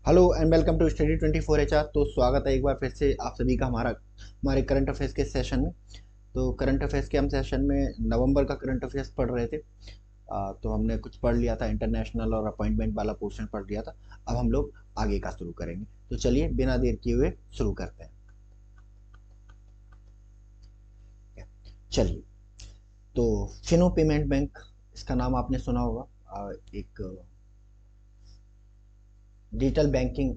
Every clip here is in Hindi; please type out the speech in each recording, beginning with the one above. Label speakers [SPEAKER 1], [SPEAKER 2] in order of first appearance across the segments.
[SPEAKER 1] Hello and welcome to study 24 HR। तो स्वागत है एक बार फिर से आप सभी का हमारे करंट अफेयर्स के सेशन में। तो करंट अफेयर्स के हम सेशन में नवंबर का करंट अफेयर्स पढ़ रहे थे। तो हमने कुछ पढ़ लिया था, इंटरनेशनल और अपॉइंटमेंट वाला पोर्शन पढ़ लिया था। अब हम लोग आगे का शुरू करेंगे। तो चलिए बिना देर किए हुए शुरू करते हैं। चलिए, तो फिनो पेमेंट बैंक, इसका नाम आपने सुना होगा। एक डिजिटल बैंकिंग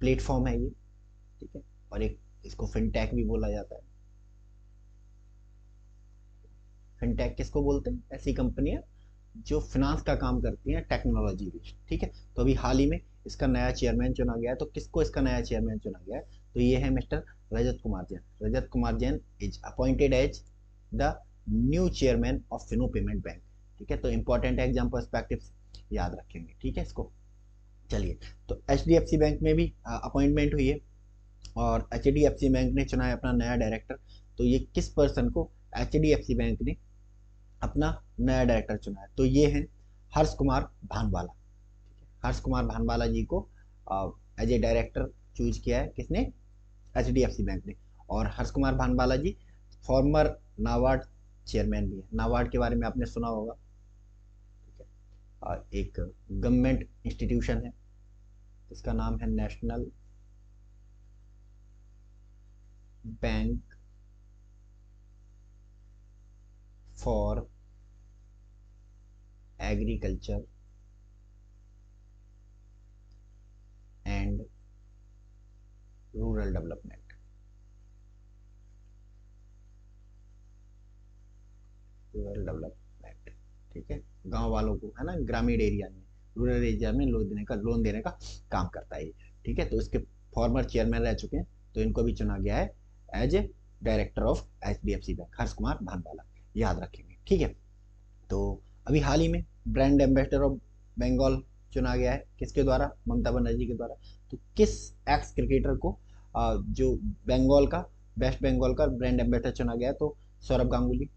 [SPEAKER 1] प्लेटफॉर्म है ये। ठीक है। और एक इसको फिनटेक भी बोला जाता है। फिनटेक किसको बोलते हैं? ऐसी कंपनियां जो फिनांस का काम करती हैं, टेक्नोलॉजी बेस्ड। ठीक है। तो अभी हाल ही में इसका नया चेयरमैन चुना गया है। तो किसको इसका नया चेयरमैन चुना गया है? तो ये है mister Rajat Kumar Jain. Rajat Kumar Jain is appointed as the new chairman of Fino payment bank. ठीक है। तो इंपॉर्टेंट एग्जाम पर्सपेक्टिव याद रखेंगे। ठीक है इसको। चलिए, तो H D F C bank में भी अपॉइंटमेंट हुई है और H D F C bank ने चुना है अपना नया डायरेक्टर। तो ये किस पर्सन को H D F C bank ने अपना नया डायरेक्टर चुना है? तो ये है हर्ष कुमार भानवाला। हर्ष कुमार भानवाला जी को एज ए डायरेक्टर चूज किया है। किसने? H D F C bank ने। और हर्ष कुमार भानवाला जी फॉर्मर नाबार्ड चेयरमैन भी है। नाबार्ड के बारे में आपने सुना होगा। ठीक है। एक गवर्नमेंट इंस्टीट्यूशन है, इसका नाम है national bank for agriculture and rural development. Rural development. ठीक है। गांव वालों को, है ना, ग्रामीण एरिया में, रूरल एरिया में लोन देने का काम करता है ये। ठीक है। तो इसके फॉर्मर चेयरमैन रह चुके हैं। तो इनको भी चुना गया है as a director of H D F C bank, Harsh Kumar Bhanwala. याद रखेंगे। ठीक है। तो अभी हाल ही में ब्रांड एम्बेसडर ऑफ बंगाल चुना गया है। किसके द्वारा? ममता बनर्जी के द्वारा। तो किस एक्स क्रिकेटर को जो बंगाल का, वेस्ट बंगाल का ब्रांड एम्बेसडर चुना गया है? तो Saurabh Ganguly,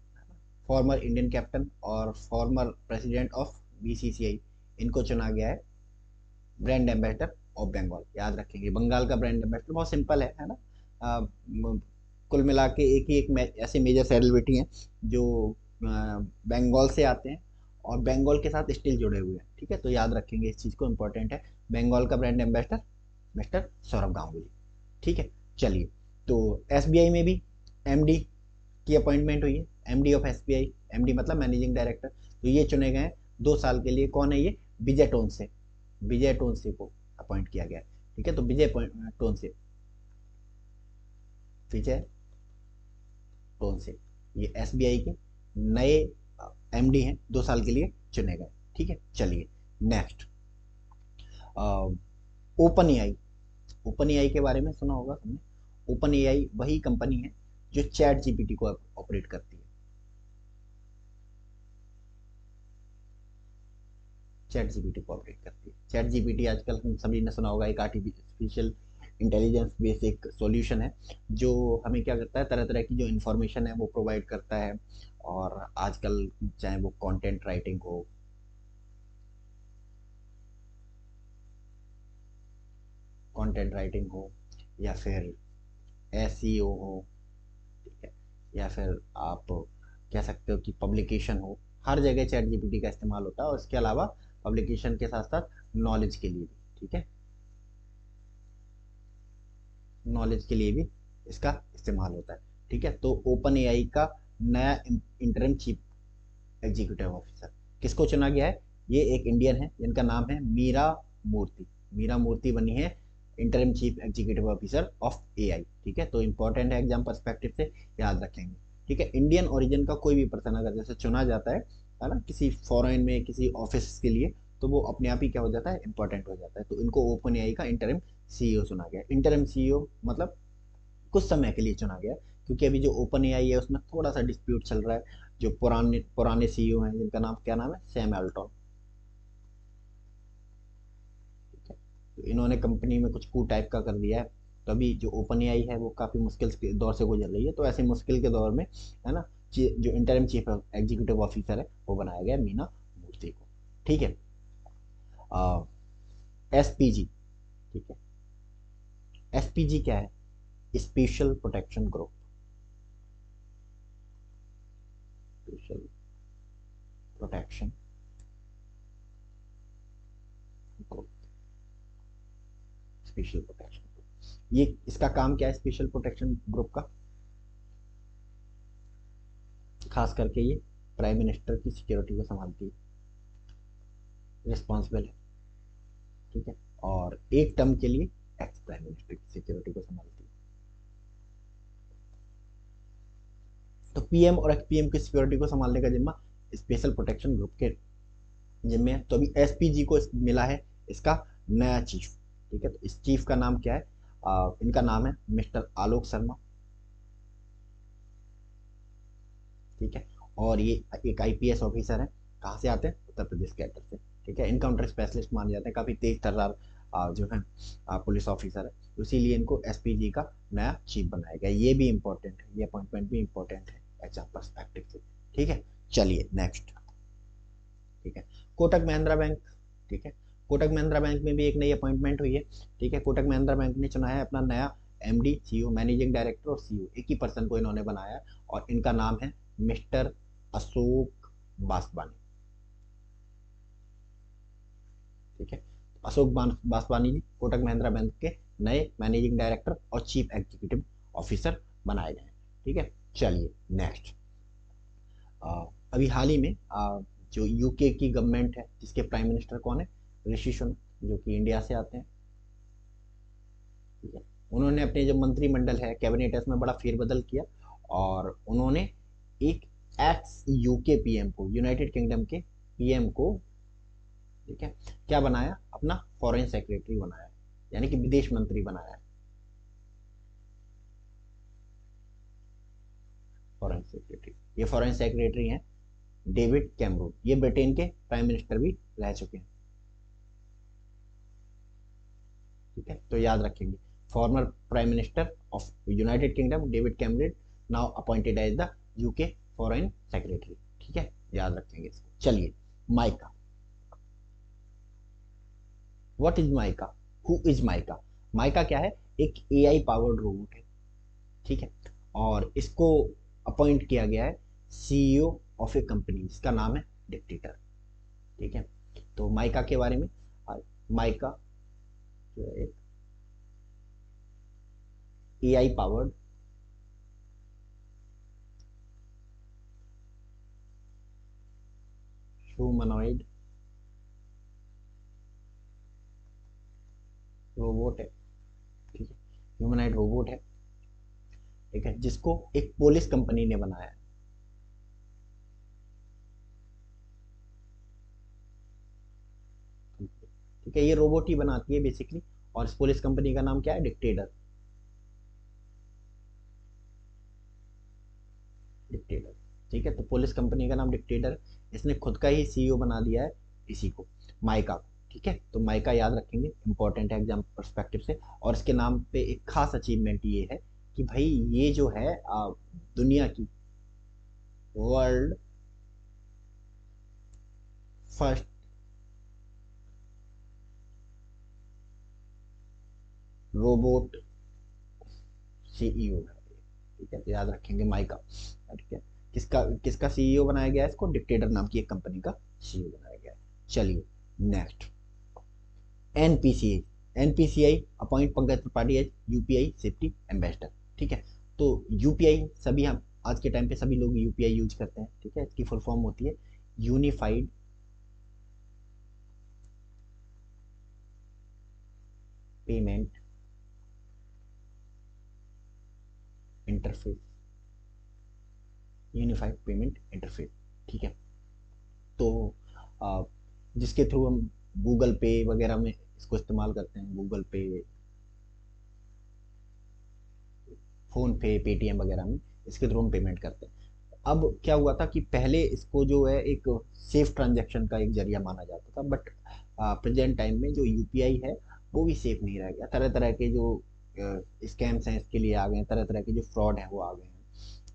[SPEAKER 1] former Indian captain और फॉर्मर प्रेसिडेंट ऑफ बीसीसीआई, इनको चुना गया है ब्रांड एम्बेसडर ऑफ बंगाल। याद रखेंगे। बंगाल का ब्रांड एम्बेसडर बहुत सिंपल है ना। कुल मिला के एक ही एक ऐसे मेजर सेलिब्रिटी हैं जो बंगाल से आते हैं और बंगाल के साथ स्टिल जुड़े हुए हैं। ठीक है। तो याद रखेंगे इस चीज़ को, इंपॉर्टेंट है। बंगाल का brand ambassador mister Saurabh Ganguly. ठीक है। चलिए, तो एसबीआई में भी एमडी की अपॉइंटमेंट हुई है। एमडी ऑफ एसबीआई, एमडी मतलब मैनेजिंग डायरेक्टर। तो ये चुने गए हैं 2 साल के लिए। कौन है ये? विजय टोनसे। विजय टोनसे को अपॉइंट किया गया है। ठीक है। तो टोनसे, विजय टोनसे, ये एसबीआई के नए एमडी हैं, 2 साल के लिए चुने गए। ठीक है। चलिए, next, open AI. Open AI के बारे में सुना होगा तुमने। ओपन एआई वही कंपनी है जो चैट जीपीटी को ऑपरेट करती है। चैट जीपीटी को ऑपरेट करती है। चैट जीपीटी आजकल हम सभी ने सुना होगा, एक आर्टिफिशियल इंटेलिजेंस बेस्ड एक सॉल्यूशन है जो हमें क्या करता है, तरह तरह की जो इन्फॉर्मेशन है वो प्रोवाइड करता है। और आजकल चाहे वो कंटेंट राइटिंग हो, कंटेंट राइटिंग हो, या फिर एसईओ हो, ठीक है, या फिर आप कह सकते हो कि पब्लिकेशन हो, हर जगह चैट जीपीटी का इस्तेमाल होता है। और इसके अलावा पब्लिकेशन के साथ साथ नॉलेज के लिए भी। ठीक है। नॉलेज के लिए भी इसका इस्तेमाल होता है। ठीक है। तो ओपन एआई का नया इंटरिम चीफ एग्जीक्यूटिव ऑफिसर किसको चुना गया है? ये एक इंडियन है जिनका नाम है मीरा मूर्ति। मीरा मूर्ति बनी है interim chief executive officer of AI. ठीक है। तो इंपॉर्टेंट है एग्जाम पर्सपेक्टिव से, याद रखेंगे। ठीक है। इंडियन ओरिजिन का कोई भी पर्सन अगर जैसे चुना जाता है ना, किसी फॉरेन में किसी ऑफिस के लिए, तो वो अपने आप ही क्या हो जाता है, इंपॉर्टेंट हो जाता है। तो इनको ओपन एआई का इंटरिम सीईओ चुना गया। इंटरिम सीईओ मतलब कुछ समय के लिए चुना गया, क्योंकि अभी जो ओपन एआई है उसमें थोड़ा सा डिस्प्यूट चल रहा है। जो पुराने पुराने सीईओ हैं, जिनका नाम क्या नाम है, सैम एल्टन। ठीक है। तो इन्होंने कंपनी में कुछ कू टाइप का कर दिया है। तो अभी जो ओपन एआई है वो काफ़ी मुश्किल के दौर से गुजर रही है। तो ऐसे मुश्किल के दौर में, है ना, जो इंटरिम चीफ एग्जीक्यूटिव ऑफिसर है वो बनाया गया मीना मूर्ति को। ठीक है। एसपीजी, ठीक है। एसपीजी क्या है? Special protection group, special protection group, special protection group. ये इसका काम क्या है स्पेशल प्रोटेक्शन ग्रुप का? खास करके ये प्राइम मिनिस्टर की सिक्योरिटी को संभालती है, रिस्पॉन्सिबल है, ठीक है। और एक टर्म के लिए एक्स प्राइम मिनिस्टर की सिक्योरिटी को संभालती है। तो पीएम और एक्स पीएम की सिक्योरिटी को संभालने का जिम्मा स्पेशल प्रोटेक्शन ग्रुप के जिम्मे है। तो अभी एसपीजी को मिला है इसका नया चीफ, ठीक है। तो इस चीफ का नाम क्या है? इनका नाम है मिस्टर आलोक शर्मा, ठीक है। और ये एक आईपीएस ऑफिसर है। कहाँ से आते हैं? उत्तर प्रदेश कैडर से, ठीक है। इनकाउंटर स्पेशलिस्ट माने जाते हैं, काफी तेज तर्रार जो है पुलिस ऑफिसर है, तो इसीलिए इनको एसपीजी का नया चीफ बनाया गया। ये भी इंपॉर्टेंट है, ये अपॉइंटमेंट भी इंपॉर्टेंट है एचआर पर्सपेक्टिव से, ठीक है। चलिए नेक्स्ट, ठीक है। कोटक महिंद्रा बैंक, ठीक है। कोटक महिंद्रा बैंक में भी एक नई अपॉइंटमेंट हुई है, ठीक है। कोटक महिंद्रा बैंक ने चुना है अपना नया एमडी, सीईओ, मैनेजिंग डायरेक्टर और सीईओ, एक ही पर्सन को इन्होंने बनाया है और इनका नाम है मिस्टर अशोक बासवानी, ठीक है। अशोक बासवानी जी कोटक महिंद्रा बैंक के नए मैनेजिंग डायरेक्टर और चीफ एग्जीक्यूटिव ऑफिसर बनाए गए हैं, ठीक है। चलिए नेक्स्ट, अभी हाल ही में जो यूके की गवर्नमेंट है जिसके प्राइम मिनिस्टर कौन है? ऋषि सुनक, जो कि इंडिया से आते हैं, ठीक है। उन्होंने अपने जो मंत्रिमंडल है, कैबिनेट है, उसमें बड़ा फेरबदल किया और उन्होंने एक एक्स यूके पीएम को, यूनाइटेड किंगडम के पीएम को, ठीक है, क्या बनाया? अपना फॉरेन सेक्रेटरी बनाया, यानी कि विदेश मंत्री बनाया है, फॉरेन सेक्रेटरी। ये फॉरेन सेक्रेटरी हैं डेविड कैमरून, ये ब्रिटेन के प्राइम मिनिस्टर भी रह चुके हैं, ठीक है। तो याद रखेंगे, former prime minister of United Kingdom David Cameron now appointed as the UK foreign secretary, ठीक है, याद रखेंगे इसको। चलिए Mica, what is Mica, who is Mica? Mica क्या है? एक एआई पावर्ड रोबोट है, ठीक है। और इसको अपॉइंट किया गया है सीईओ ऑफ ए कंपनी जिसका नाम है डिक्टेटर, ठीक है। तो माइका के बारे में, माइका जो है एक एआई पावर्ड ह्यूमनॉइड रोबोट है, ठीक है। ह्यूमनॉइड रोबोट है, ठीक है, जिसको एक पोलिस कंपनी ने बनाया है, ठीक है। ये रोबोट ही बनाती है बेसिकली, और इस पुलिस कंपनी का नाम क्या है? डिक्टेटर, डिक्टेटर, ठीक है। तो पुलिस कंपनी का नाम डिक्टेटर, इसने खुद का ही सीईओ बना दिया है इसी को, माइका को, ठीक है। तो माइका याद रखेंगे, इंपॉर्टेंट है एग्जाम पर्सपेक्टिव से। और इसके नाम पे एक खास अचीवमेंट ये है कि भाई ये जो है दुनिया की वर्ल्ड फर्स्ट रोबोट सीईओ है, ठीक है। तो याद रखेंगे माइका, ठीक है। किसका किसका सीईओ बनाया गया है? इसको डिक्टेटर नाम की एक कंपनी का सीईओ बनाया गया है। चलिए next, NPCI, NPCI appoint Pankaj Tripathi as UPI safety ambassador, ठीक है। तो यूपीआई सभी, हम आज के टाइम पे सभी लोग यूपीआई यूज करते हैं, ठीक है। इसकी फुल फॉर्म होती है unified payment interface, unified payment interface, ठीक है। तो आ, जिसके थ्रू हम गूगल पे वगैरह में इसको इस्तेमाल करते हैं, गूगल पे, फोन पे, पेटीएम वगैरह में इसके थ्रू हम पेमेंट करते हैं। अब क्या हुआ था कि पहले इसको जो है एक सेफ ट्रांजैक्शन का एक जरिया माना जाता था, बट प्रेजेंट टाइम में जो यूपीआई है वो भी सेफ नहीं रह गया। तरह तरह के जो स्कैम्स हैं इसके लिए आ गए हैं, तरह तरह के जो फ्रॉड है वो आ गए हैं,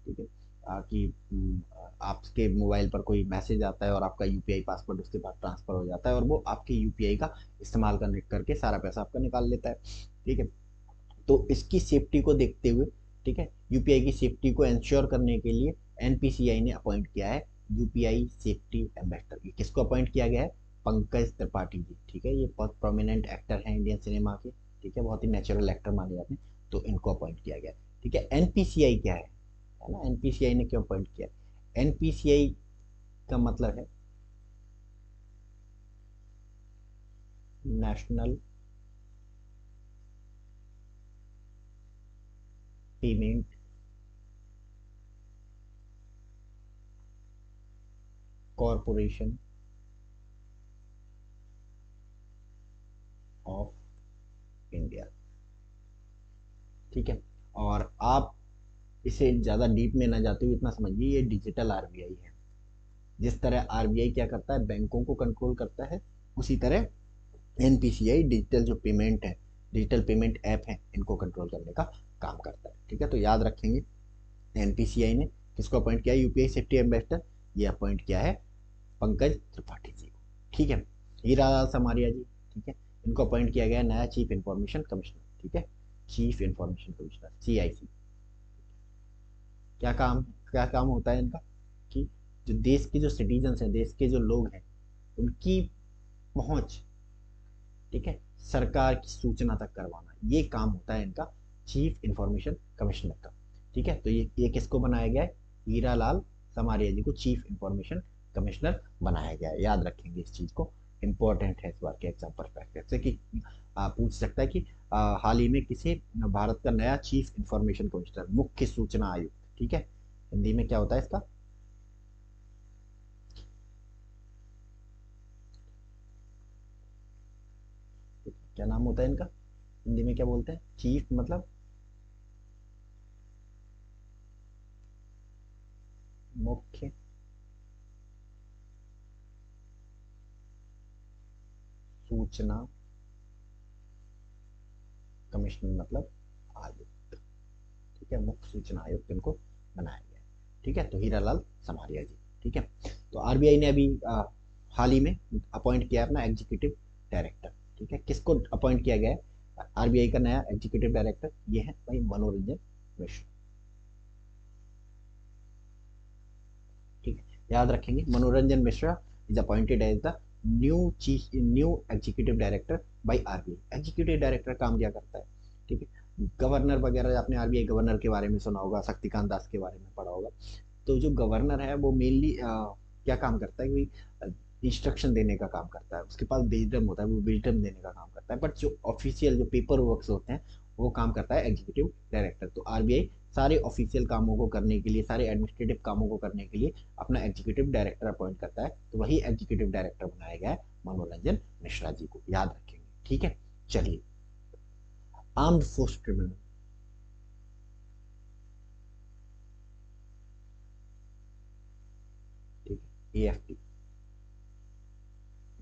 [SPEAKER 1] ठीक है। कि आपके मोबाइल पर कोई मैसेज आता है और आपका यूपीआई पासवर्ड उसके पास ट्रांसफर हो जाता है और वो आपके यूपीआई का इस्तेमाल करने करके सारा पैसा आपका निकाल लेता है। ठीक है, तो इसकी सेफ्टी को देखते हुए, ठीक है, यूपीआई की सेफ्टी को इंश्योर करने के लिए एनपीसीआई ने अपॉइंट किया है यूपीआई सेफ्टी एम्बेसडर। ये किसको अपॉइंट किया गया है? पंकज त्रिपाठी जी। ठीक है, ये बहुत प्रोमिनेंट एक्टर हैं इंडियन सिनेमा के। ठीक है, बहुत ही नेचुरल एक्टर माने जाते हैं, तो इनको अपॉइंट किया गया। ठीक है, एनपीसीआई क्या है ना, एनपीसीआई ने क्यों अपॉइंट किया? एनपीसीआई का मतलब है national payment corporation of India. ठीक है, और आप इसे ज़्यादा डीप में ना जाते हुए इतना समझिए, ये डिजिटल आरबीआई है। जिस तरह आरबीआई क्या करता है, बैंकों को कंट्रोल करता है, उसी तरह एनपीसीआई डिजिटल जो पेमेंट है, डिजिटल पेमेंट ऐप है, इनको कंट्रोल करने का काम करता है। ठीक है, तो याद रखेंगे एनपीसीआई ने किसको अपॉइंट किया है यूपीआई सेफ्टी एम्बेसडर? ये अपॉइंट किया है पंकज त्रिपाठी जी को। ठीक है, हीरा लाल समारिया जी, ठीक है, इनको अपॉइंट किया गया नया चीफ इंफॉर्मेशन कमिश्नर। ठीक है, चीफ इंफॉर्मेशन कमिश्नर सीआईसी। क्या काम, क्या काम होता है इनका? कि जो देश के जो सिटीजन हैं, देश के जो लोग हैं, उनकी पहुंच, ठीक है, सरकार की सूचना तक करवाना, ये काम होता है इनका चीफ इंफॉर्मेशन कमिश्नर का। ठीक है, तो ये किसको बनाया गया है? हीरा लाल समारिया जी को चीफ इंफॉर्मेशन कमिश्नर बनाया गया है। याद रखेंगे इस चीज को, इंपॉर्टेंट है इस बार के एग्जाम परस्पेक्टिव से कि पूछ सकता है कि हाल ही में किसे भारत का नया चीफ इंफॉर्मेशन कमिश्नर, मुख्य सूचना आयुक्त, ठीक है, हिंदी में क्या होता है इसका? क्या नाम होता है इनका? हिंदी में क्या बोलते हैं? चीफ मतलब मुख्य सूचना कमिश्नर मतलब आयुक्त। ठीक है, मुख्य सूचना आयुक्त इनको बनाया गया है। ठीक है, तो हीरालाल समारिया जी। ठीक है, तो आरबीआई ने अभी हाल ही में अपॉइंट किया अपना एग्जीक्यूटिव डायरेक्टर। ठीक है, किसको अपॉइंट किया गया है आरबीआई का नया एग्जीक्यूटिव डायरेक्टर? ये है भाई मनोरंजन मिश्र। ठीक है, याद रखेंगे Manoranjan Mishra is appointed as the new executive director by RBI. Executive director काम क्या करता है? ठीक है, गवर्नर वगैरह, आपने आरबीआई गवर्नर के बारे में सुना होगा, शक्तिकांत दास के बारे में पढ़ा होगा। तो जो गवर्नर है वो मेनली क्या काम करता है कि इंस्ट्रक्शन देने का काम करता है, उसके पास विजडम होता है, वो विजडम देने का काम करता है। बट जो ऑफिशियल जो पेपर वर्क होते हैं वो काम करता है एग्जीक्यूटिव डायरेक्टर। तो आरबीआई सारे ऑफिशियल कामों को करने के लिए, सारे एडमिनिस्ट्रेटिव कामों को करने के लिए अपना एग्जीक्यूटिव डायरेक्टर अपॉइंट करता है। तो वही एग्जीक्यूटिव डायरेक्टर बनाया गया है मनोरंजन मिश्रा जी को, याद रखेंगे। ठीक है, चलिए, आर्म्ड फोर्स ट्रिब्यूनल। ठीक है, एएफटी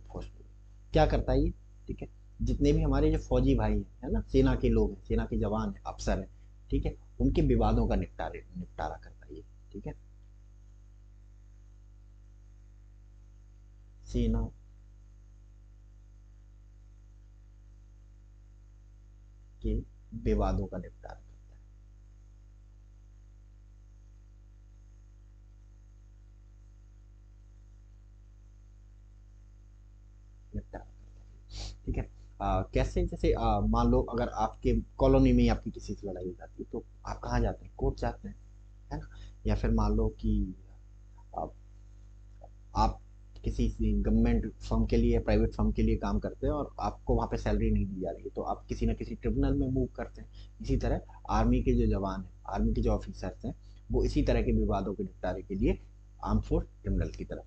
[SPEAKER 1] फोर्स क्या करता है ये? ठीक है, जितने भी हमारे जो फौजी भाई हैं, है ना, सेना के लोग हैं, सेना के जवान हैं, अफसर हैं, ठीक है, उनके विवादों का निपटारा करता है ये। ठीक है, सेना के विवादों का निपटारा करता है, निपटारा करता है। ठीक है, कैसे? जैसे मान लो अगर आपके कॉलोनी में ही आपकी किसी से लड़ाई हो जाती है, तो आप कहाँ जाते हैं? कोर्ट जाते हैं, है ना? या फिर मान लो कि आप आप किसी गवर्नमेंट फर्म के लिए, प्राइवेट फर्म के लिए काम करते हैं और आपको वहाँ पे सैलरी नहीं दी जा रही है, तो आप किसी ना किसी ट्रिब्यूनल में मूव करते हैं। इसी तरह आर्मी के जो जवान हैं, आर्मी के जो ऑफिसर्स हैं, वो इसी तरह के विवादों के निपटारे के लिए आर्म फोर्स ट्रिब्यूनल की तरफ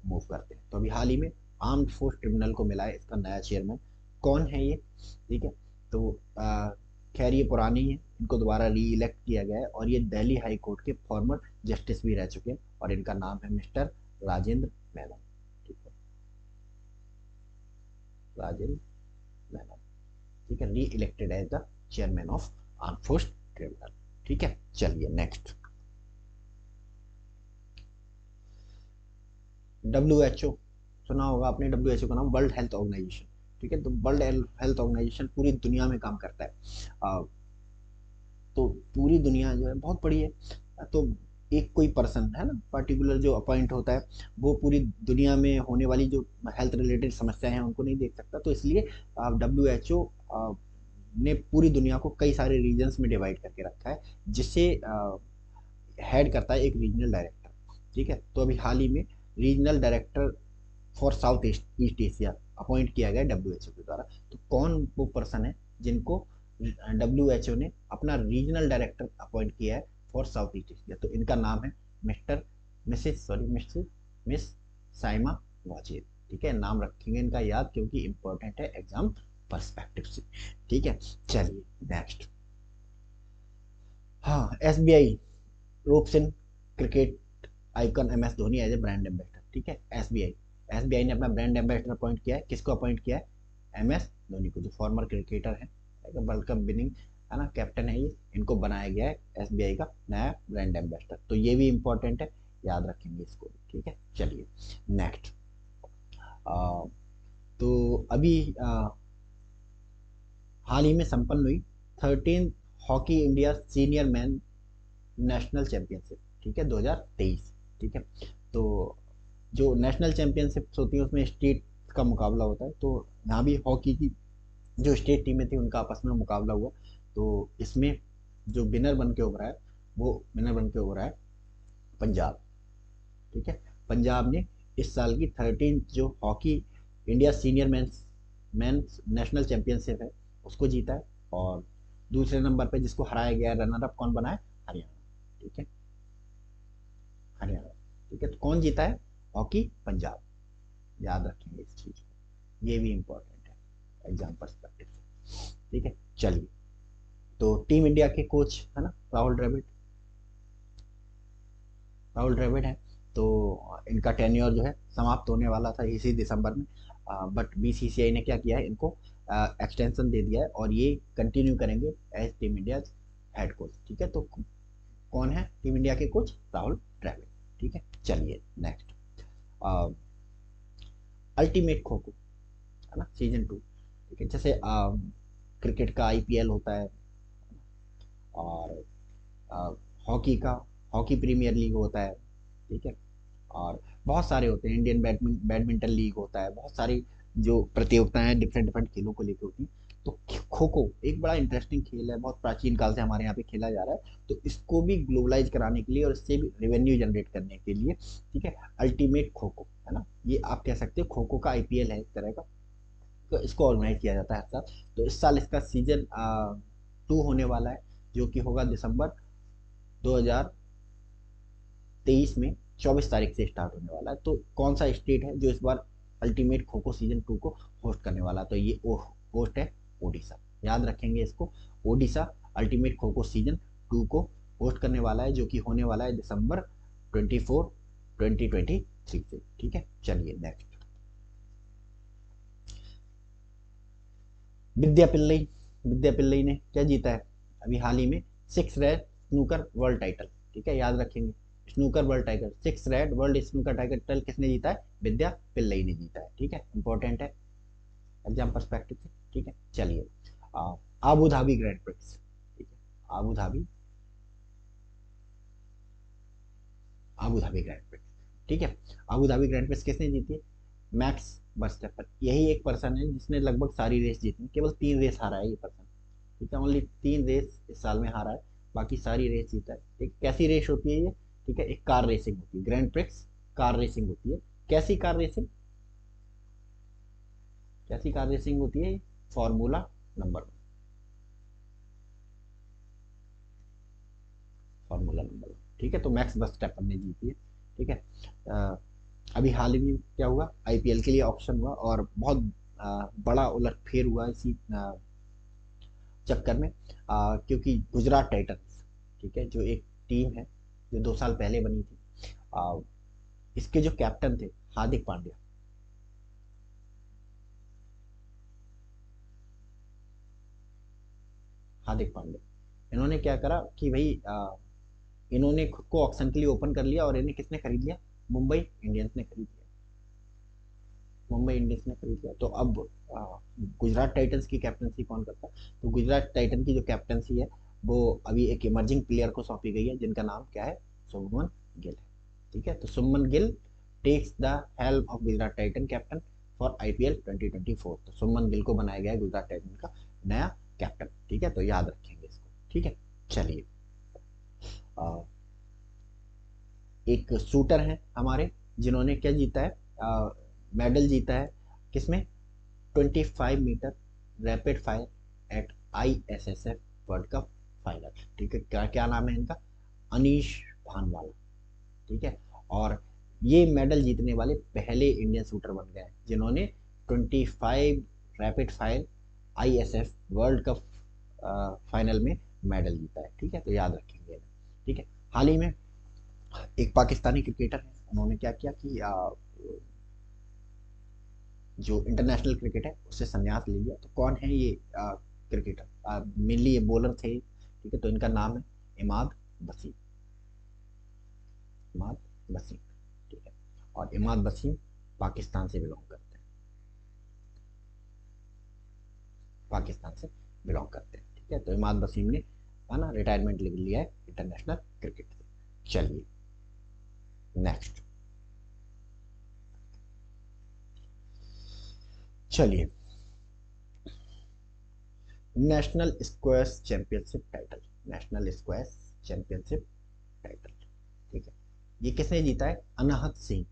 [SPEAKER 1] मूव करते हैं। तो अभी हाल ही में आर्म फोर्स ट्रिब्यूनल को मिला है इसका नया चेयरमैन। कौन है ये? ठीक है, तो खैर ये पुरानी है, इनको दोबारा री इलेक्ट किया गया है और ये दिल्ली हाई कोर्ट के फॉर्मर जस्टिस भी रह चुके हैं और इनका नाम है मिस्टर राजेंद्र मेनन। ठीक है, राजेंद्र मेनन। ठीक है, re elected as the chairman of arm force tribunal. ठीक है, चलिए नेक्स्ट। WHO सुना होगा आपने, WHO का नाम वर्ल्ड हेल्थ ऑर्गेनाइजेशन। ठीक है, तो वर्ल्ड हेल्थ ऑर्गेनाइजेशन पूरी दुनिया में काम करता है। तो पूरी दुनिया जो है बहुत बड़ी है, तो एक कोई पर्सन है ना पर्टिकुलर जो अपॉइंट होता है, वो पूरी दुनिया में होने वाली जो हेल्थ रिलेटेड समस्याएं हैं उनको नहीं देख सकता। तो इसलिए WHO ने पूरी दुनिया को कई सारे रीजन्स में डिवाइड करके रखा है, जिससे हेड करता है एक रीजनल डायरेक्टर। ठीक है, तो अभी हाल ही में regional director for South East Asia appoint किया गया WHO के द्वारा। तो कौन वो पर्सन है जिनको WHO ने अपना रीजनल डायरेक्टर अपॉइंट किया है फॉर साउथ ईस्ट एशिया? तो इनका नाम है mister Mrs sorry mister miss Saima Wazed. ठीक है, नाम रखेंगे इनका याद, क्योंकि इंपॉर्टेंट है एग्जाम पर्सपेक्टिव से। ठीक है, चलिए नेक्स्ट। हाँ, SBI ropes in cricket icon MS Dhoni as a brand ambassador. ठीक है, एसबीआई ने अपना ब्रांड एम्बेसडर अपॉइंट किया है। किसको अपॉइंट किया है? MS धोनी को, जो फॉर्मर क्रिकेटर है, वर्ल्ड कप विनिंग है ना कैप्टन है, ये इनको बनाया गया है SBI का नया ब्रांड एम्बेसडर। तो ये भी इंपॉर्टेंट है, याद रखेंगे इसको। ठीक है, चलिए नेक्स्ट। तो अभी हाल ही में संपन्न हुई 13 hockey India senior man national championship. ठीक है, 2023। ठीक है, तो जो नेशनल चैंपियनशिप्स होती है उसमें स्टेट का मुकाबला होता है। तो यहाँ भी हॉकी की जो स्टेट टीमें थी उनका आपस में मुकाबला हुआ। तो इसमें जो विनर बन के उभरा है, वो विनर बन के उभरा है पंजाब। ठीक है, पंजाब ने इस साल की 13 जो hockey India senior mains national championship है उसको जीता है। और दूसरे नंबर पे जिसको हराया गया, रनर अप कौन बना है? हरियाणा। ठीक है, हरियाणा। ठीक है, तो कौन जीता है? हॉकी पंजाब। याद रखेंगे इस चीज को, ये भी इंपॉर्टेंट है एग्जाम पर्सपेक्टिव से। ठीक है, चलिए। तो टीम इंडिया के कोच है ना राहुल द्रविड़, राहुल द्रविड़ है। तो इनका टेन्योर जो है समाप्त होने वाला था इसी दिसंबर में, बट BCCI ने क्या किया है, इनको एक्सटेंशन दे दिया है और ये कंटिन्यू करेंगे as team India head coach. ठीक है, तो कौन है टीम इंडिया के कोच? राहुल द्रविड़। ठीक है, चलिए नेक्स्ट। अल्टीमेट खो खो है ना सीजन 2। ठीक है, जैसे क्रिकेट का IPL होता है, और हॉकी का हॉकी प्रीमियर लीग होता है। ठीक है, और बहुत सारे होते हैं, इंडियन बैडमिंटन लीग होता है, बहुत सारी जो प्रतियोगिताएं डिफरेंट डिफरेंट खेलों को लेकर होती हैं। तो खो खो एक बड़ा इंटरेस्टिंग खेल है, बहुत प्राचीन काल से हमारे यहाँ पे खेला जा रहा है। तो इसको भी ग्लोबलाइज कराने के लिए और इससे भी रेवेन्यू जनरेट करने के लिए, ठीक है, अल्टीमेट खो खो है ना, ये आप कह सकते हो खो खो का IPL है एक तरह का। तो इसको ऑर्गेनाइज किया जाता है हर साल। तो इस साल इसका सीजन 2 होने वाला है, जो कि होगा दिसंबर 2023 में 24 तारीख से स्टार्ट होने वाला है। तो कौन सा स्टेट है जो इस बार अल्टीमेट खो खो सीजन 2 को होस्ट करने वाला है? तो ये होस्ट है ओडिशा। याद रखेंगे इसको, ओडिशा अल्टीमेट खो खो सीजन 2 को होस्ट करने वाला है, जो कि होने वाला है दिसंबर 24 2023 से। ठीक है, चलिए नेक्स्ट। विद्या पिल्लई, विद्या पिल्लई ने क्या जीता है अभी हाल ही में? 6 रेड स्नूकर वर्ल्ड टाइटल। ठीक है, याद रखेंगे, snooker world title, 6 red world snooker title किसने जीता है? विद्या पिल्लई ने जीता है। ठीक है, इंपॉर्टेंट है एग्जाम पर्सपेक्टिव से। ठीक है, चलिए। Abu Dhabi grand prix. ठीक है, Abu Dhabi, Abu Dhabi grand prix. ठीक है, आबू धाबी ग्रैंड प्रिक्स किसने जीती है? मैक्स वर्स्टेपर। यही एक पर्सन है जिसने लगभग सारी रेस जीती, केवल 3 रेस हारा है ये पर्सन। ठीक है, ओनली 3 रेस इस साल में हारा है, बाकी सारी रेस जीता है। ठीक, कैसी रेस होती है ये? ठीक है, एक कार रेसिंग होती है, ग्रैंड प्रिक्स कार रेसिंग होती है। कैसी कार रेसिंग? कैसी कार रेसिंग होती है? Formula number formula number. ठीक है, तो मैक्स वर्स्टेपर ने जीती है। ठीक है, अ, अभी हाल ही में क्या हुआ, IPL के लिए ऑप्शन हुआ और बहुत बड़ा उलटफेर हुआ इसी चक्कर में, क्योंकि गुजरात टाइटंस, ठीक है, जो एक टीम है जो 2 साल पहले बनी थी, आ, इसके जो कैप्टन थे हार्दिक पांड्या, हार्दिक पांड्या, इन्होंने क्या करा कि भाई इन्होंने खुद को ऑक्शन के लिए ओपन कर लिया और इन्हें किसने खरीद लिया? मुंबई इंडियंस ने खरीद लिया। मुंबई इंडियंस ने खरीद लिया। तो अब गुजरात टाइटंस की कैप्टनसी कौन करता है? तो गुजरात टाइटन की जो कैप्टनसी है वो अभी एक इमर्जिंग प्लेयर को सौंपी गई है, जिनका नाम क्या है? शुभमन गिल है। ठीक है, तो Shubman Gill takes the helm of Gujarat Titan captain for IPL 2024। तो शुभमन गिल को बनाया गया है गुजरात टाइटन का नया कैप्टन। ठीक है, तो याद रखेंगे इसको। ठीक है, चलिए। एक शूटर है हमारे जिन्होंने क्या जीता है, मेडल जीता है किसमें? 25 metre rapid fire at ISSF world cup final. ठीक है, क्या क्या नाम है इनका? अनीश भानवाला। ठीक है, और ये मेडल जीतने वाले पहले इंडियन शूटर बन गए हैं जिन्होंने 25 rapid fire ISF world cup final में मेडल जीता है। ठीक है, तो याद रखेंगे। ठीक है, हाल ही में एक पाकिस्तानी क्रिकेटर है, उन्होंने क्या किया कि जो इंटरनेशनल क्रिकेट है उससे संन्यास ले लिया। तो कौन है ये क्रिकेटर? मेनली ये बॉलर थे। ठीक है, तो इनका नाम है इमाद वसीम। इमाद वसीम। ठीक है, और इमाद वसीम पाकिस्तान से बिलोंग करते हैं। पाकिस्तान से बिलोंग करते हैं। ठीक है, तो इमाद वसीम ने है ना रिटायरमेंट ले लिया है इंटरनेशनल क्रिकेट से। चलिए नेक्स्ट। चलिए, national squash championship title. National squash championship title. ठीक है, ये किसने जीता है? अनाहत सिंह।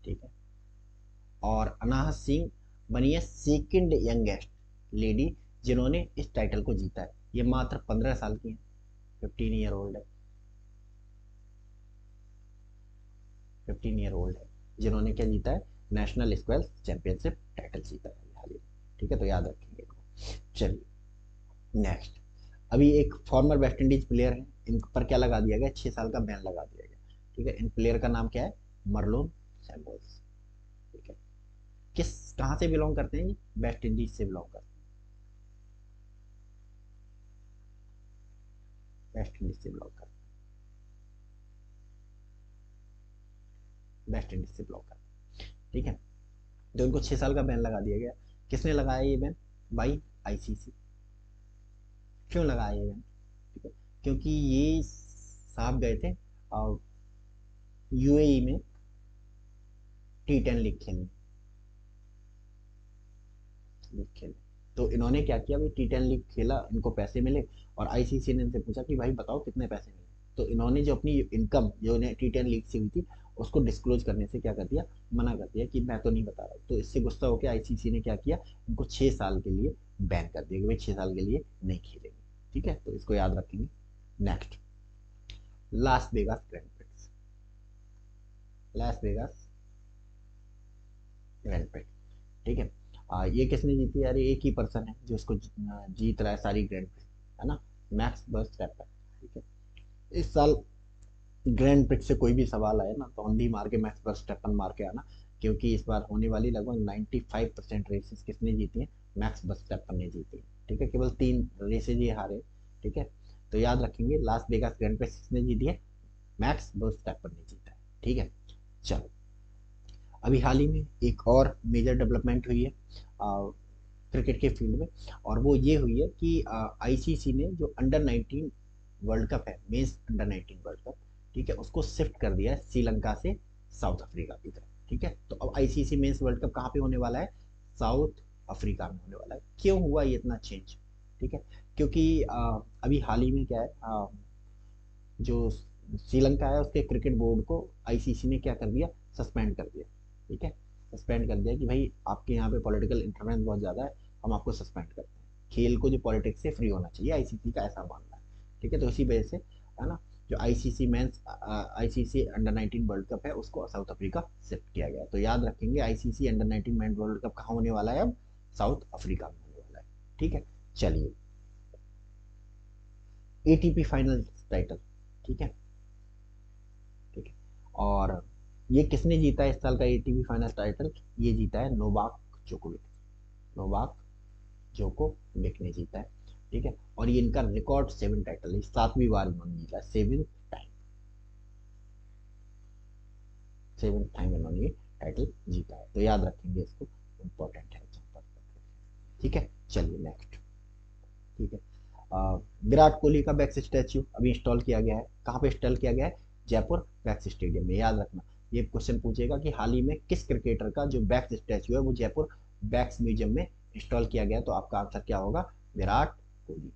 [SPEAKER 1] ठीक है, और अनाहत सिंह बनी है सेकंड यंगेस्ट लेडी जिन्होंने इस टाइटल को जीता है। ये मात्र 15 साल की है, 15 ईयर ओल्ड है। 15 ईयर ओल्ड है जिन्होंने क्या जीता है? नेशनल स्क्वैश चैंपियनशिप टाइटल जीता है हाल ही में। ठीक है, तो याद रखेंगे। चलिए नेक्स्ट। अभी एक फॉर्मर वेस्ट इंडीज प्लेयर है, इन पर क्या लगा दिया गया? 6 साल का बैन लगा दिया गया। ठीक है, इन प्लेयर का नाम क्या है? मरलोन सैमुअल्स। ठीक है, किस कहाँ से बिलोंग करते हैं? वेस्ट इंडीज से बिलोंग करते हैं। वेस्ट इंडीज से बिलोंग करते हैं। वेस्ट इंडीज से बिलोंग करते हैं। ठीक है, तो इनको 6 साल का बैन लगा दिया गया। किसने लगाया ये बैन? By ICC. क्यों लगाया ये बैन? ठीक है, क्योंकि ये साहब गए थे यूएई में T10 लीग खेलने। लीग खेले, तो इन्होंने क्या किया? भाई T10 लीग खेला, इनको पैसे मिले, और आईसीसी ने इनसे पूछा कि भाई बताओ कितने पैसे मिले। तो इन्होंने जो अपनी इनकम जो इन्हें T10 लीग से हुई थी उसको डिस्क्लोज करने से क्या कर दिया? मना कर दिया कि मैं तो नहीं बता रहा। तो इससे गुस्सा होकर आईसीसी ने क्या किया? इनको 6 साल के लिए बैन कर दिया कि भाई 6 साल के लिए नहीं खेलेंगे। ठीक है, तो इसको याद रखेंगे। Next, Las Vegas grand prix. Las Vegas grand prix. ठीक है, ये किसने जीती? यार एक ही पर्सन है जो इसको जीत रहा है सारी ग्रैंड प्रिक्स, है ना? Max Verstappen. ठीक है, इस साल ग्रैंड प्रिक्स से कोई भी सवाल आए ना तो अंधी मार के मैक्स वर्स्टैपेन मार के आना, क्योंकि इस बार होने वाली लगभग 95% रेसेस किसने जीती हैं? मैक्स वर्स्टैपेन ने जीती है। ठीक है, केवल 3 रेसेज ये हारे। ठीक है, तो याद रखेंगे लास वेगास ग्रैंड प्रिक्स किसने जीती है? मैक्स वर्स्टैपेन ने जीता है। ठीक है, चलो। अभी हाल ही में एक और मेजर डेवलपमेंट हुई है क्रिकेट के फील्ड में, और वो ये हुई है कि आईसीसी ने जो अंडर 19 वर्ल्ड कप है, मेंस अंडर 19 वर्ल्ड कप, ठीक है, उसको शिफ्ट कर दिया है श्रीलंका से साउथ अफ्रीका की तरफ। ठीक है, तो अब आईसीसी मेंस वर्ल्ड कप कहाँ पे होने वाला है? साउथ अफ्रीका में होने वाला है। क्यों हुआ ये इतना चेंज? ठीक है, क्योंकि अभी हाल ही में क्या है, जो श्रीलंका है उसके क्रिकेट बोर्ड को आईसीसी ने क्या कर दिया? सस्पेंड कर दिया। ठीक है, सस्पेंड कर दिया कि भाई आपके यहाँ पे पॉलिटिकल इंटरवेंस बहुत ज़्यादा है, हम आपको सस्पेंड करते हैं। खेल को जो पॉलिटिक्स से फ्री होना चाहिए, आईसीसी का ऐसा मानना है। ठीक है, तो इसी वजह से है ना, जो आईसीसी अंडर 19 वर्ल्ड कप है उसको साउथ अफ्रीका शिफ्ट किया गया। तो याद रखेंगे ICC under 19 man world cup कहाँ होने वाला है? अब साउथ अफ्रीका में होने वाला है। ठीक है, चलिए। ATP final title. ठीक है, ठीक है, और ये किसने जीता है इस साल का एटीपी फाइनल टाइटल? ये जीता है नोवाक जोकोविक। नोवाक जोकोविक ने जीता है। ठीक है, और ये इनका रिकॉर्ड 7 टाइटल है, 7वीं बार इन्होंने जीता है। 7th टाइम, 7th टाइम इन्होंने ये टाइटल जीता है। तो याद रखेंगे इसको। ठीक है, चलिए नेक्स्ट। ठीक है, विराट कोहली का वैक्स स्टैच्यू अभी इंस्टॉल किया गया है। कहाँ पे इंस्टॉल किया गया है? जयपुर वैक्स स्टेडियम में। याद रखना, ये क्वेश्चन पूछेगा कि हाल ही में किस क्रिकेटर का जो वैक्स स्टैच्यू है वो जयपुर वैक्स म्यूजियम में इंस्टॉल किया गया है, तो आपका आंसर क्या होगा? विराट कोहली।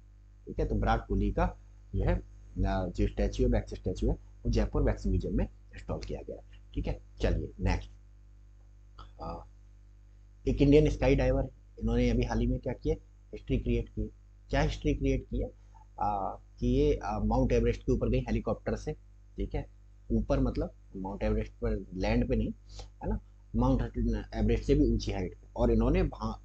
[SPEAKER 1] ठीक है, तो विराट कोहली का जो है जो स्टैच्यू है, वैक्स स्टैच्यू है, वो जयपुर वैक्स म्यूजियम में इंस्टॉल किया गया है। ठीक है, चलिए नेक्स्ट। एक इंडियन स्काई डाइवर है, इन्होंने अभी हाल ही में क्या किया? हिस्ट्री क्रिएट की। क्या हिस्ट्री क्रिएट की है? कि ये माउंट एवरेस्ट के ऊपर गई हेलीकॉप्टर से। ठीक है, ऊपर मतलब माउंट एवरेस्ट पर, लैंड पे नहीं, है ना, माउंट एवरेस्ट से भी ऊंची हाइट पे, और इन्होंने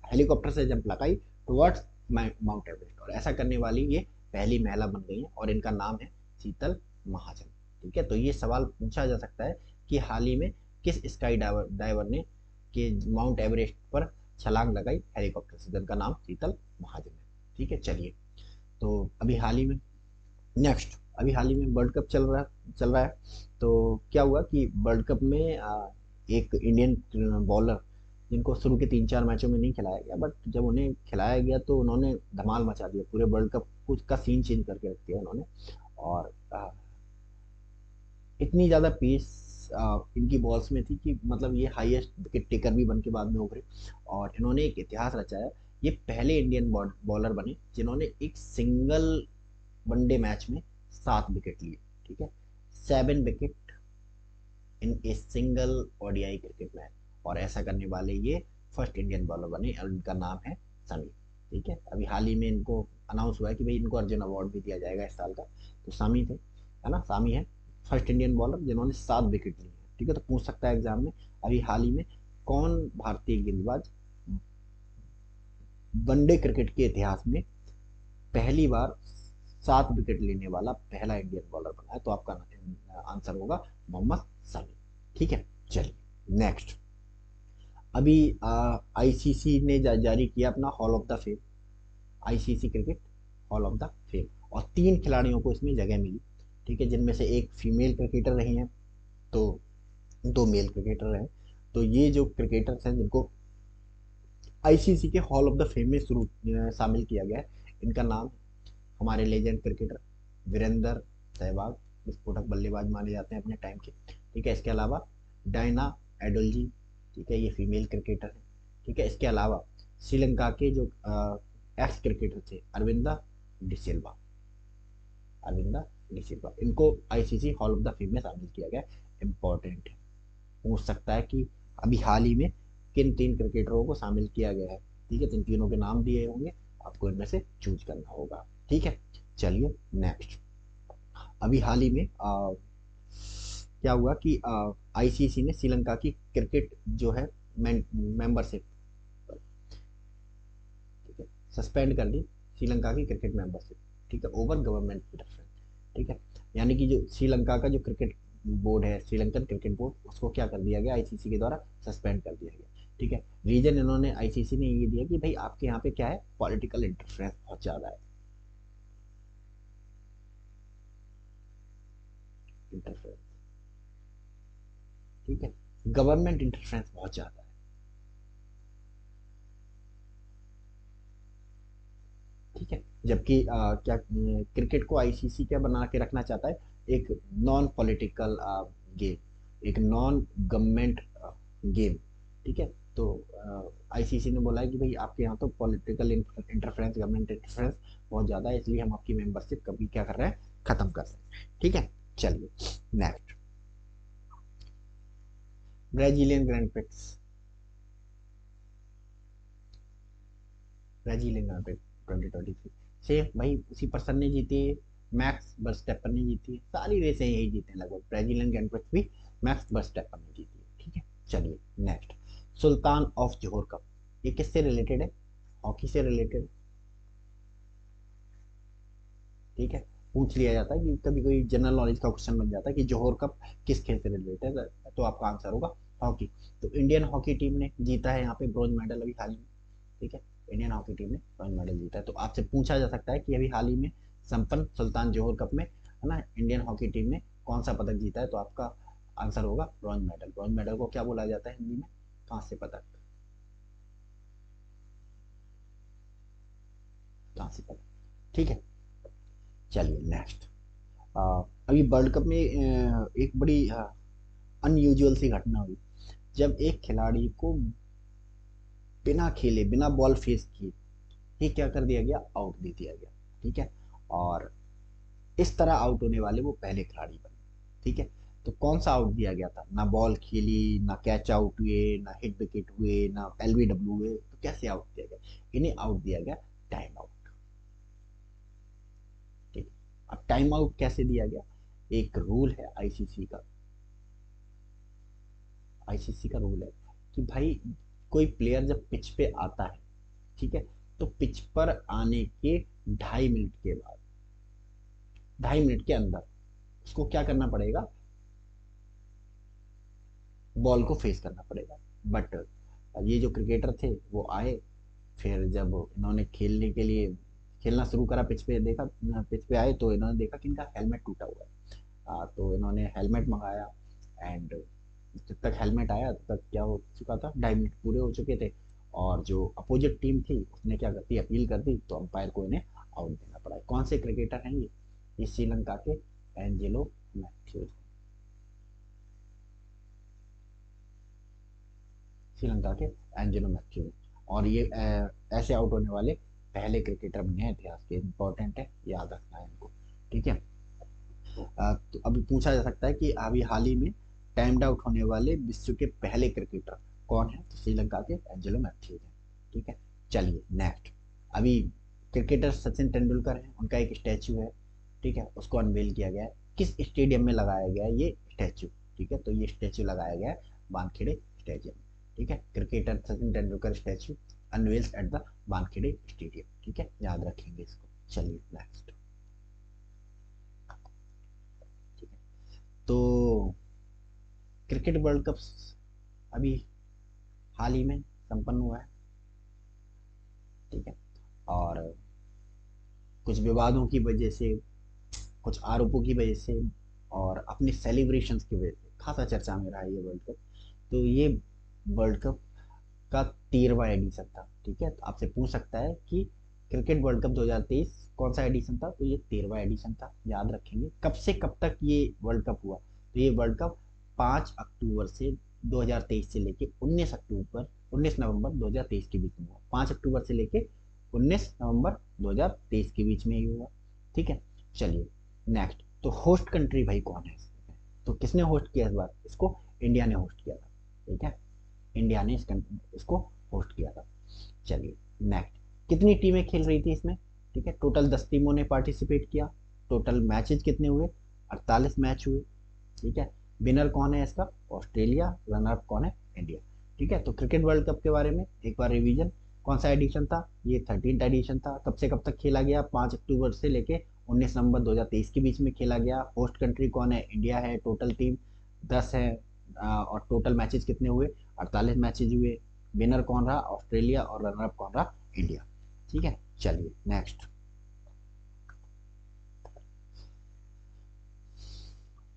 [SPEAKER 1] हेलीकॉप्टर से जंप लगाई टुवर्ड्स माउंट एवरेस्ट, और ऐसा करने वाली ये पहली महिला बन गई है, और इनका नाम है शीतल महाजन। ठीक है, तो ये सवाल पूछा जा सकता है कि हाल ही में किस स्काई डाइवर ने कि माउंट एवरेस्ट पर छलांग लगाई हेलीकॉप्टर से, जिनका नाम शीतल महाजन है। ठीक है, चलिए, तो अभी हाल ही में नेक्स्ट, अभी हाल ही में वर्ल्ड कप चल रहा है। तो क्या हुआ कि वर्ल्ड कप में एक इंडियन बॉलर, जिनको शुरू के 3-4 मैचों में नहीं खिलाया गया, बट जब उन्हें खिलाया गया तो उन्होंने धमाल मचा दिया, पूरे वर्ल्ड कप कुछ का सीन चेंज करके रख दिया उन्होंने। और इतनी ज़्यादा पेस इनकी बॉल्स में थी कि मतलब ये हाईएस्ट विकेट टेकर भी बन के बाद में उभरे, और इन्होंने एक इतिहास रचाया। ये पहले इंडियन बॉलर बने जिन्होंने एक सिंगल वनडे मैच में 7 विकेट लिए। ठीक है, 7 wicket in a single ODI cricket match, और ऐसा करने वाले ये फर्स्ट इंडियन बॉलर बने, और इनका नाम है समी। ठीक है, अभी हाल ही में इनको अनाउंस हुआ है कि भाई इनको अर्जुन अवार्ड भी दिया जाएगा इस साल का। तो सामी थे, है ना, सामी है फर्स्ट इंडियन बॉलर जिन्होंने 7 विकेट लिए हैं। ठीक है, तो पूछ सकता है एग्जाम में अभी हाल ही में कौन भारतीय गेंदबाज वनडे क्रिकेट के इतिहास में पहली बार 7 विकेट लेने वाला पहला इंडियन बॉलर बना है, तो आपका आंसर होगा मोहम्मद समी। ठीक है, चलिए नेक्स्ट। अभी आईसीसी ने जारी किया अपना hall of the fame, ICC cricket hall of the fame, और 3 खिलाड़ियों को इसमें जगह मिली। ठीक है, जिनमें से एक फीमेल क्रिकेटर रही हैं, तो 2 मेल क्रिकेटर हैं। तो ये जो क्रिकेटर्स हैं जिनको आईसीसी के हॉल ऑफ द फेम में शुरू शामिल किया गया है, इनका नाम हमारे लेजेंड क्रिकेटर वीरेंद्र सहवाग, विस्फोटक बल्लेबाज माने जाते हैं अपने टाइम के। ठीक है, इसके अलावा डायना एडोलजी, ठीक है, ये फीमेल क्रिकेटर है। ठीक है, इसके अलावा श्रीलंका के जो एक्स क्रिकेटर थे अरविंदा डिसिल्वा, अरविंदा डिसिल्वा, इनको ICC hall of the fame में शामिल किया गया। इंपॉर्टेंट है, पूछ सकता है कि अभी हाल ही में किन 3 क्रिकेटरों को शामिल किया गया है। ठीक है, तो इन तीनों के नाम दिए होंगे, आपको इनमें से चूज करना होगा। ठीक है, चलिए नेक्स्ट। अभी हाल ही में क्या हुआ कि आईसीसी ने श्रीलंका की क्रिकेट जो है मेंबरशिप, ठीक है, सस्पेंड कर दी श्रीलंका की क्रिकेट मेंबरशिप। ठीक है, ओवर गवर्नमेंट इंटरफेरेंस। ठीक है, यानी कि जो श्रीलंका का जो क्रिकेट बोर्ड है, श्रीलंकन क्रिकेट बोर्ड, उसको क्या कर दिया गया आईसीसी के द्वारा? सस्पेंड कर दिया गया। ठीक है, रीजन इन्होंने आईसीसी ने ये दिया कि भाई आपके यहाँ पे क्या है, पॉलिटिकल इंटरफेरेंस बहुत ज्यादा है। इंटरफेरेंस, ठीक है, गवर्नमेंट इंटरफेरेंस बहुत ज्यादा है। ठीक है, जबकि क्या क्रिकेट को आईसीसी क्या बना के रखना चाहता है? एक नॉन पॉलिटिकल गेम, एक नॉन गवर्नमेंट गेम। ठीक है, तो आईसीसी ने बोला है कि भाई आपके यहाँ तो पॉलिटिकल इंटरफेरेंस, गवर्नमेंट इंटरफेरेंस बहुत ज़्यादा है, इसलिए हम आपकी मेंबरशिप कभी क्या कर रहे हैं, खत्म कर रहे हैं। ठीक है, चलिए next. Brazilian grand prix, Brazilian grand prix 2023 same भाई उसी पर्सन ने जीती है, मैक्स वर्स्टेपन ने जीती है, सारी रेसें यही जीते हैं लगभग, ब्राजीलियन ग्रैंड प्रिक्स भी मैक्स वर्स्टेपन ने जीती है। ठीक है, चलिए next. Sultan of Johor cup, ये किससे रिलेटेड है? हॉकी से रिलेटेड। ठीक है, पूछ लिया जाता है कि कभी कोई जनरल नॉलेज का क्वेश्चन बन जाता है कि जोहोर कप किस खेल से रिलेटेड है, तो आपका आंसर होगा हॉकी। तो इंडियन हॉकी टीम ने जीता है यहाँ पे ब्रॉन्ज मेडल अभी हाल ही में। ठीक है, इंडियन हॉकी टीम ने ब्रॉन्ज मेडल जीता है, तो आपसे पूछा जा सकता है कि अभी हाल ही में संपन्न सुल्तान जोहोर कप में, है ना, इंडियन हॉकी टीम ने कौन सा पदक जीता है, तो आपका आंसर होगा ब्रॉन्ज मेडल। ब्रॉन्ज मेडल को क्या बोला जाता है हिंदी में? कांस्य पदक। कहाँ से पता, ठीक है। चलिए नेक्स्ट, अभी वर्ल्ड कप में एक बड़ी अनयूजुअल सी घटना हुई, जब एक खिलाड़ी को बिना खेले, बिना बॉल फेस किए ही क्या कर दिया गया, आउट दे दिया गया, ठीक है। और इस तरह आउट होने वाले वो पहले खिलाड़ी बने, ठीक है। तो कौन सा आउट दिया गया था, ना बॉल खेली, ना कैच आउट हुए, ना हिट विकेट हुए, ना एलबीडब्ल्यू हुए, तो कैसे आउट दिया गया, इन्हें आउट दिया गया टाइम आउट, ठीक है। अब टाइम आउट कैसे दिया गया, एक रूल है आईसीसी का, आईसीसी का रूल है कि भाई कोई प्लेयर जब पिच पे आता है, ठीक है, तो पिच पर आने के 2.5 मिनट के बाद, 2.5 मिनट के अंदर उसको क्या करना पड़ेगा, बॉल को फेस करना पड़ेगा। बट ये जो क्रिकेटर थे वो आए, फिर जब इन्होंने खेलने के लिए खेलना शुरू करा, पिच पे देखा, पिच पे आए तो इन्होंने देखा कि इनका हेलमेट टूटा हुआ है। तो इन्होंने हेलमेट मंगाया, एंड जब तक हेलमेट आया तब तक क्या हो चुका था, 2.5 मिनट पूरे हो चुके थे। और जो अपोजिट टीम थी उसने क्या करती, अपील कर दी, तो अंपायर को इन्हें आउट देना पड़ा। कौन से क्रिकेटर हैं ये श्रीलंका के एंजेलो मैथ्यूज, श्रीलंका के एंजेलो मैथ्यूज। और ये ऐसे आउट होने वाले पहले क्रिकेटर बने हैं इतिहास के, इंपॉर्टेंट है, याद रखना है इनको, ठीक है। तो अभी पूछा जा सकता है कि अभी हाल ही में टाइम्ड आउट होने वाले विश्व के पहले क्रिकेटर कौन है, तो श्रीलंका के एंजेलो मैथ्यूज हैं, ठीक है। चलिए नेक्स्ट, अभी क्रिकेटर सचिन तेंदुलकर हैं, उनका एक स्टैचू है, ठीक है, उसको अनवेल किया गया है। किस स्टेडियम में लगाया गया है ये स्टैचू, ठीक है, तो ये स्टैचू लगाया गया है वानखेड़े स्टेडियम, ठीक है। Cricketer Sachin Tendulkar statue unveils at the Wankhede stadium, ठीक है, याद रखेंगे इसको। चलिए नेक्स्ट, ठीक है। तो क्रिकेट वर्ल्ड कप अभी हाल ही में संपन्न हुआ है, ठीक है। और कुछ विवादों की वजह से, कुछ आरोपों की वजह से, और अपने सेलिब्रेशंस की वजह से खासा चर्चा में रहा है ये वर्ल्ड कप। तो ये वर्ल्ड कप का 13वां एडिशन था, ठीक है। तो आपसे पूछ सकता है कि क्रिकेट वर्ल्ड कप 2023 कौन सा एडिशन था, तो ये 13वां एडिशन था, याद रखेंगे। कब से कब तक ये वर्ल्ड कप हुआ, तो ये वर्ल्ड कप 5 अक्टूबर से 2023 से लेके 19 नवंबर 2023 के बीच में हुआ, 5 अक्टूबर से लेके 19 नवंबर 2023 के बीच में ही हुआ, ठीक है। चलिए नेक्स्ट, तो होस्ट कंट्री भाई कौन है इसमें? तो किसने होस्ट किया इस बार इसको, इंडिया ने होस्ट किया था, ठीक है, इंडिया ने इसको होस्ट किया था। चलिए नेक्स्ट, कितनी टीमें खेल रही थी इसमें, ठीक है, टोटल 10 टीमों ने पार्टिसिपेट किया। टोटल मैचेस कितने हुए, 48 मैच हुए, ठीक है। विनर कौन है इसका, ऑस्ट्रेलिया, रनर अप कौन है, इंडिया, ठीक है। तो क्रिकेट वर्ल्ड कप के बारे में एक बार रिवीजन, कौन सा एडिशन था, ये 13th एडिशन था। कब से कब तक खेला गया, 5 अक्टूबर से लेके 19 नवंबर 2023 के बीच में खेला गया। होस्ट कंट्री कौन है, इंडिया है। टोटल टीम 10 है, और टोटल मैचेस कितने हुए, 48 मैचेज हुए। विनर कौन रहा, ऑस्ट्रेलिया, और रनर अप कौन रहा, इंडिया, ठीक है। चलिए next,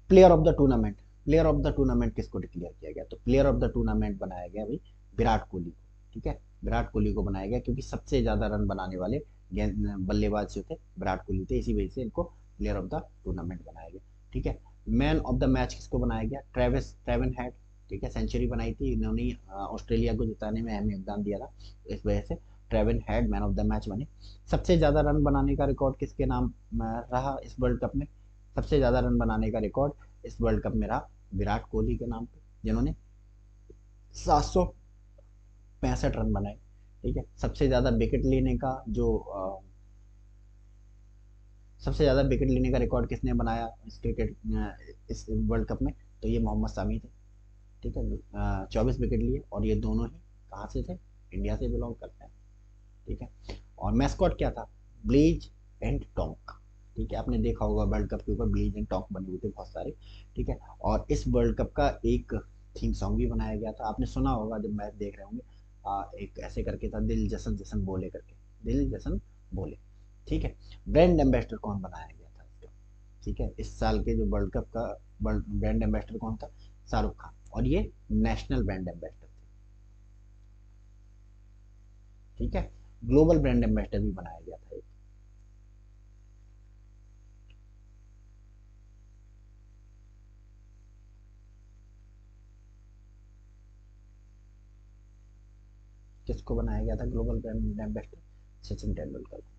[SPEAKER 1] player of the tournament, player of the tournament किसको डिक्लेयर किया गया, तो प्लेयर ऑफ द टूर्नामेंट बनाया गया भाई विराट कोहली को, ठीक है। विराट कोहली को बनाया गया क्योंकि सबसे ज्यादा रन बनाने वाले बल्लेबाज जो थे विराट कोहली थे, इसी वजह से इनको प्लेयर ऑफ द टूर्नामेंट बनाया गया, ठीक है। मैन ऑफ द मैच किसको बनाया गया, ट्रेवन हेड, ठीक है, सेंचुरी बनाई थी इन्होंने, ऑस्ट्रेलिया को जिताने में अहम योगदान दिया था, इस वजह से Trayvon head man of the match बने। सबसे ज्यादा रन बनाने का रिकॉर्ड किसके नाम रहा इस वर्ल्ड कप में, सबसे ज्यादा रन बनाने का रिकॉर्ड इस वर्ल्ड कप में रहा विराट कोहली के नाम पे, जिन्होंने 765 रन बनाए, ठीक है। सबसे ज्यादा विकेट लेने का जो सबसे ज्यादा विकेट लेने का रिकॉर्ड किसने बनाया इस इस वर्ल्ड कप में, तो ये मोहम्मद सामी थे, ठीक है। 24 विकेट लिए, और ये दोनों ही कहाँ से थे, इंडिया से बिलोंग करते हैं, ठीक है। और मैस्कॉट क्या था, ब्लीज एंड टोंक, ठीक है, आपने देखा होगा वर्ल्ड कप के ऊपर ब्लीज एंड टोंक बने हुए थे बहुत सारे, ठीक है। और इस वर्ल्ड कप का एक थीम सॉन्ग भी बनाया गया था, आपने सुना होगा जब मैच देख रहे होंगे, एक ऐसे करके था, दिल जसन जसन बोले करके, दिल जसन बोले, ठीक है। ब्रांड एम्बेसडर कौन बनाया गया था इसका, ठीक है, इस साल के जो वर्ल्ड कप का ब्रांड एम्बेसडर कौन था, शाहरुख खान, और ये नेशनल ब्रांड एम्बेसडर थे, ठीक है। ग्लोबल ब्रांड एम्बेसडर भी बनाया गया था एक, किसको बनाया गया था global brand ambassador? Sachin Tendulkar को।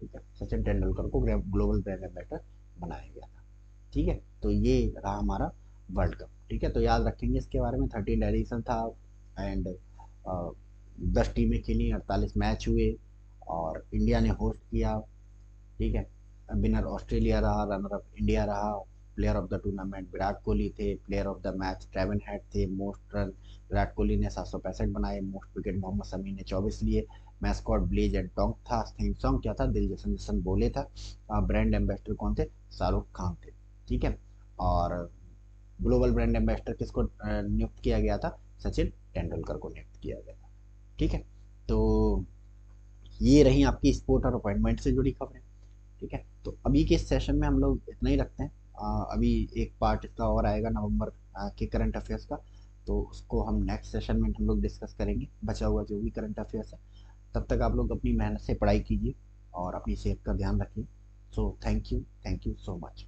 [SPEAKER 1] ठीक है, सचिन तेंदुलकर को ग्लोबल ब्रांड एम्बेसडर बनाया गया था। ठीक है, तो ये रहा हमारा वर्ल्ड कप। ठीक है, तो याद रखेंगे इसके बारे में। 13 एडिशन था एंड 10 टीमें खेली, 48 मैच हुए और इंडिया ने होस्ट किया। ठीक है, विनर ऑस्ट्रेलिया रहा, रनर अप इंडिया रहा। Player of the tournament Virat Kohli थे, player of the match Travis Head थे। मोस्ट रन विराट कोहली ने 765 बनाए, मोस्ट विकेट मोहम्मद शमी ने 24 लिए। मैस्कॉट ब्लेज एंड टोंग था, थीम सॉन्ग क्या था, दिल जैसन जैसन बोले था। ब्रांड एम्बेसडर कौन थे? शाहरुख खान थे। ठीक है, और ग्लोबल ब्रांड एम्बेसडर किसको नियुक्त किया गया था? सचिन तेंदुलकर को नियुक्त किया गया था। ठीक है, तो ये रही आपकी स्पोर्ट और अपॉइंटमेंट से जुड़ी खबरें। ठीक है, तो अभी के इस सेशन में हम लोग इतना ही रखते हैं। अभी एक पार्ट इसका और आएगा नवंबर के करंट अफेयर्स का, तो उसको हम नेक्स्ट सेशन में हम लोग डिस्कस करेंगे, बचा हुआ जो भी करंट अफेयर्स है। तब तक आप लोग अपनी मेहनत से पढ़ाई कीजिए और अपनी सेहत का ध्यान रखिए। So thank you so much.